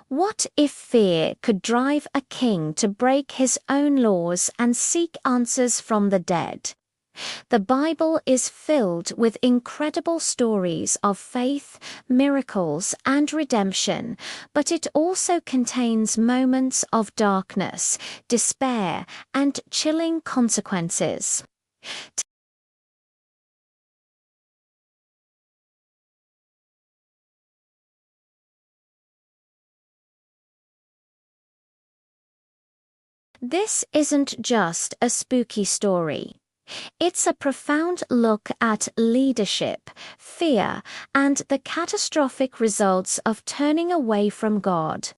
What if fear could drive a king to break his own laws and seek answers from the dead? The Bible is filled with incredible stories of faith, miracles, and redemption, but it also contains moments of darkness, despair, and chilling consequences. This isn't just a spooky story. It's a profound look at leadership, fear, and the catastrophic results of turning away from God.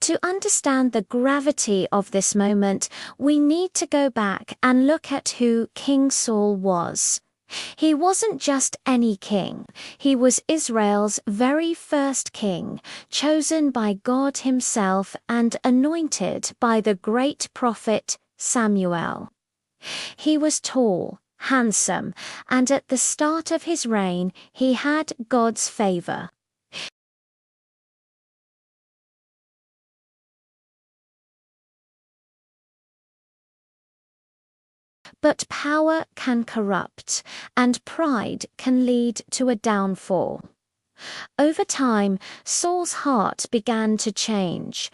To understand the gravity of this moment, we need to go back and look at who King Saul was. He wasn't just any king. He was Israel's very first king, chosen by God himself and anointed by the great prophet Samuel. He was tall, handsome, and at the start of his reign, he had God's favor. But power can corrupt, and pride can lead to a downfall. Over time, Saul's heart began to change.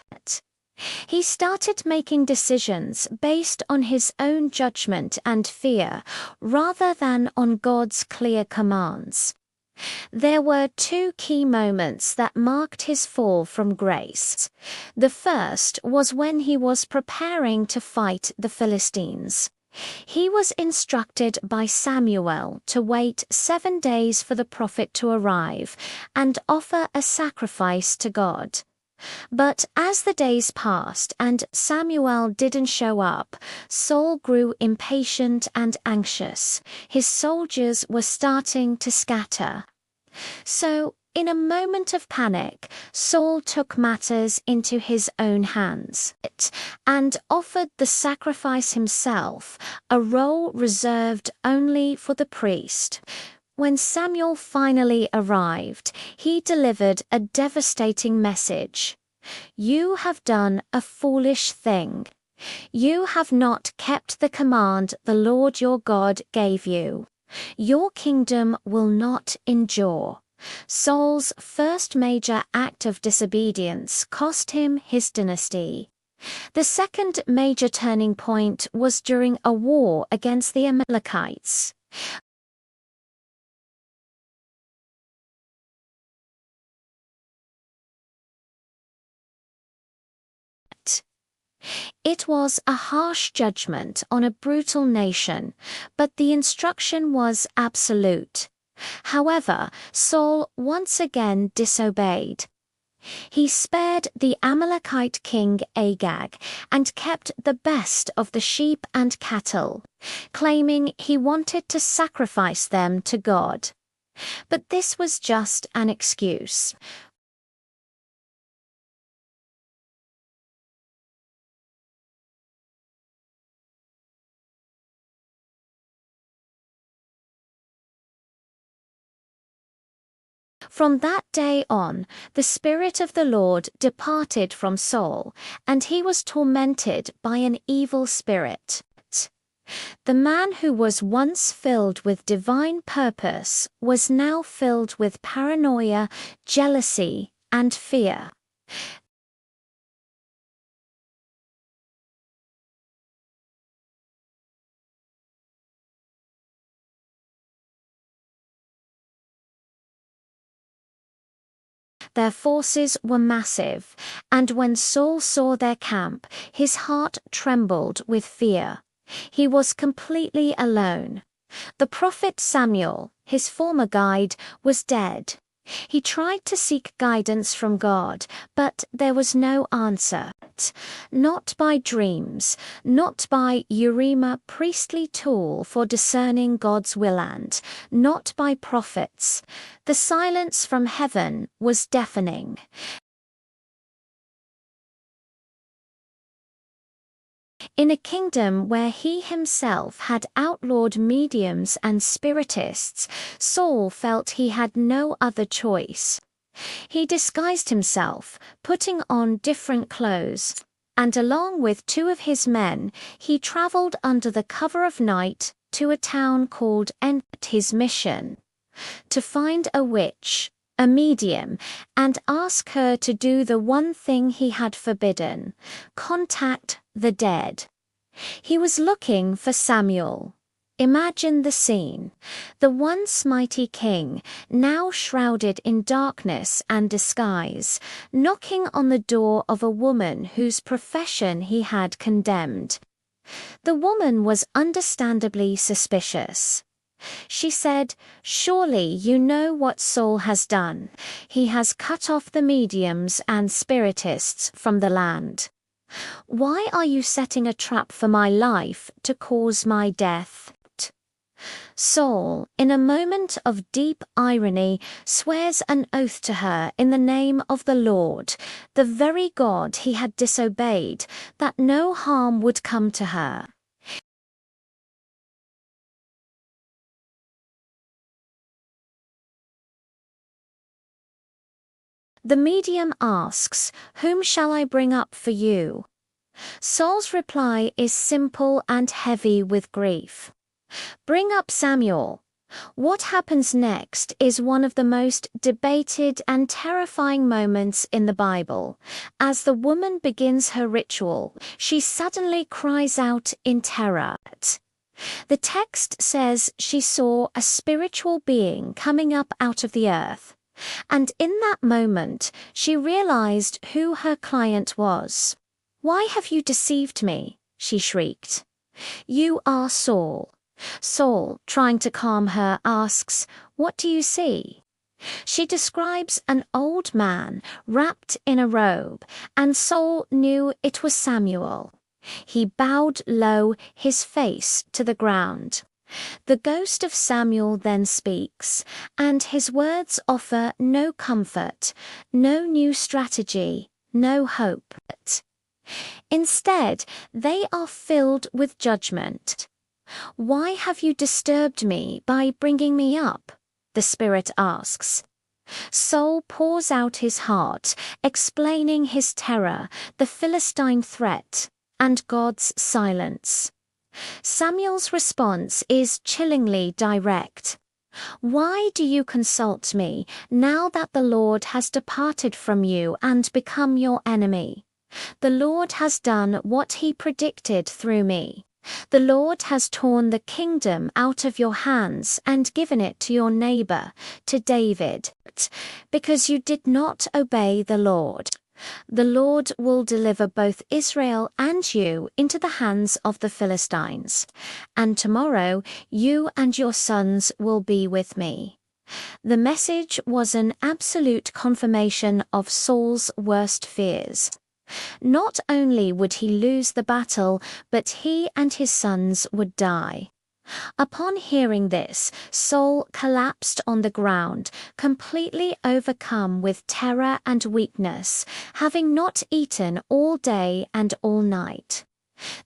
He started making decisions based on his own judgment and fear, rather than on God's clear commands. There were two key moments that marked his fall from grace. The first was when he was preparing to fight the Philistines. He was instructed by Samuel to wait 7 days for the prophet to arrive and offer a sacrifice to God. But as the days passed and Samuel didn't show up, Saul grew impatient and anxious. His soldiers were starting to scatter. So, in a moment of panic, Saul took matters into his own hands and offered the sacrifice himself, a role reserved only for the priest. When Samuel finally arrived, he delivered a devastating message. "You have done a foolish thing. You have not kept the command the Lord your God gave you. Your kingdom will not endure." Saul's first major act of disobedience cost him his dynasty. The second major turning point was during a war against the Amalekites. It was a harsh judgment on a brutal nation, but the instruction was absolute. However, Saul once again disobeyed. He spared the Amalekite king Agag and kept the best of the sheep and cattle, claiming he wanted to sacrifice them to God. But this was just an excuse. From that day on, the Spirit of the Lord departed from Saul, and he was tormented by an evil spirit. The man who was once filled with divine purpose was now filled with paranoia, jealousy, and fear. Their forces were massive, and when Saul saw their camp, his heart trembled with fear. He was completely alone. The prophet Samuel, his former guide, was dead. He tried to seek guidance from God, but there was no answer. Not by dreams, not by Urim priestly tool for discerning God's will, and not by prophets. The silence from heaven was deafening. In a kingdom where he himself had outlawed mediums and spiritists, Saul felt he had no other choice. He disguised himself, putting on different clothes, and along with two of his men, he traveled under the cover of night to a town called Endor. His mission: to find a witch, a medium, and ask her to do the one thing he had forbidden: contact the dead. He was looking for Samuel. Imagine the scene. The once mighty king, now shrouded in darkness and disguise, knocking on the door of a woman whose profession he had condemned. The woman was understandably suspicious. She said, "Surely you know what Saul has done. He has cut off the mediums and spiritists from the land. Why are you setting a trap for my life to cause my death?" Saul, in a moment of deep irony, swears an oath to her in the name of the Lord, the very God he had disobeyed, that no harm would come to her. The medium asks, "Whom shall I bring up for you?" Saul's reply is simple and heavy with grief: "Bring up Samuel." What happens next is one of the most debated and terrifying moments in the Bible. As the woman begins her ritual, she suddenly cries out in terror. The text says she saw a spiritual being coming up out of the earth. And in that moment, she realized who her client was. "Why have you deceived me?" she shrieked. "You are Saul." Saul, trying to calm her, asks, "What do you see?" She describes an old man wrapped in a robe, and Saul knew it was Samuel. He bowed low, his face to the ground. The ghost of Samuel then speaks, and his words offer no comfort, no new strategy, no hope. Instead, they are filled with judgment. "Why have you disturbed me by bringing me up?" the spirit asks. Saul pours out his heart, explaining his terror, the Philistine threat, and God's silence. Samuel's response is chillingly direct. "Why do you consult me, now that the Lord has departed from you and become your enemy? The Lord has done what he predicted through me. The Lord has torn the kingdom out of your hands and given it to your neighbor, to David, because you did not obey the Lord. The Lord will deliver both Israel and you into the hands of the Philistines, and tomorrow you and your sons will be with me." The message was an absolute confirmation of Saul's worst fears. Not only would he lose the battle, but he and his sons would die. Upon hearing this, Saul collapsed on the ground, completely overcome with terror and weakness, having not eaten all day and all night.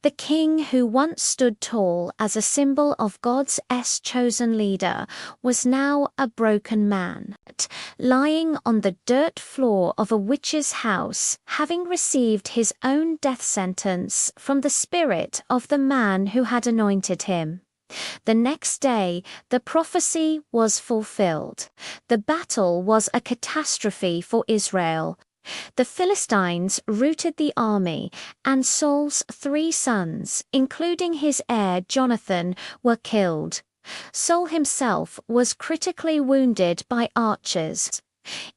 The king, who once stood tall as a symbol of God's chosen leader, was now a broken man, lying on the dirt floor of a witch's house, having received his own death sentence from the spirit of the man who had anointed him. The next day, the prophecy was fulfilled. The battle was a catastrophe for Israel. The Philistines routed the army, and Saul's 3 sons, including his heir Jonathan, were killed. Saul himself was critically wounded by archers.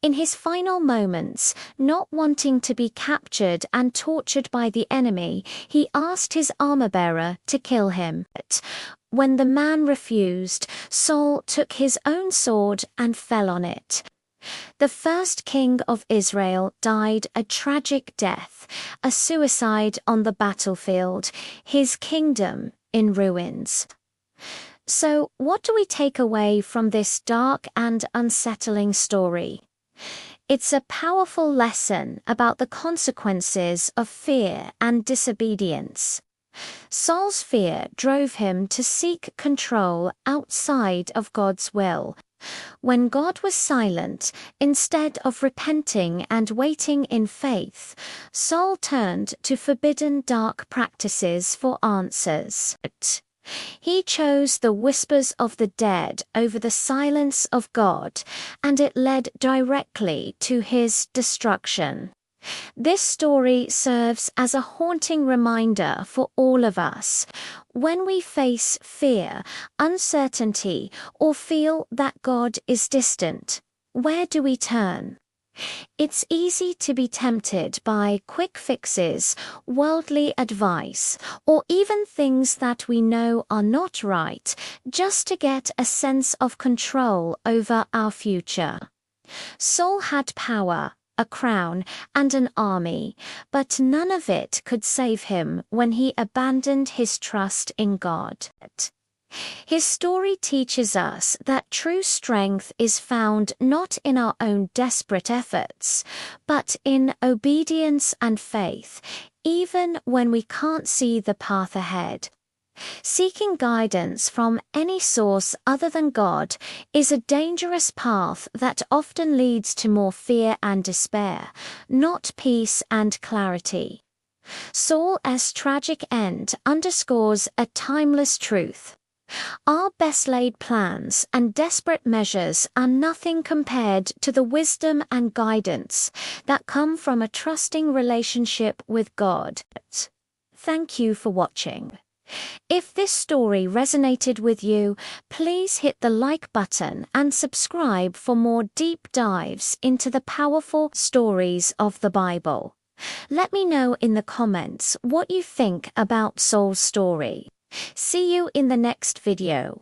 In his final moments, not wanting to be captured and tortured by the enemy, he asked his armor-bearer to kill him. When the man refused, Saul took his own sword and fell on it. The first king of Israel died a tragic death, a suicide on the battlefield, his kingdom in ruins. So, what do we take away from this dark and unsettling story? It's a powerful lesson about the consequences of fear and disobedience. Saul's fear drove him to seek control outside of God's will. When God was silent, instead of repenting and waiting in faith, Saul turned to forbidden dark practices for answers. He chose the whispers of the dead over the silence of God, and it led directly to his destruction. This story serves as a haunting reminder for all of us. When we face fear, uncertainty, or feel that God is distant, where do we turn? It's easy to be tempted by quick fixes, worldly advice, or even things that we know are not right, just to get a sense of control over our future. Saul had power, a crown, and an army, but none of it could save him when he abandoned his trust in God. His story teaches us that true strength is found not in our own desperate efforts, but in obedience and faith, even when we can't see the path ahead. Seeking guidance from any source other than God is a dangerous path that often leads to more fear and despair, not peace and clarity. Saul's tragic end underscores a timeless truth. Our best-laid plans and desperate measures are nothing compared to the wisdom and guidance that come from a trusting relationship with God. Thank you for watching. If this story resonated with you, please hit the like button and subscribe for more deep dives into the powerful stories of the Bible. Let me know in the comments what you think about Saul's story. See you in the next video.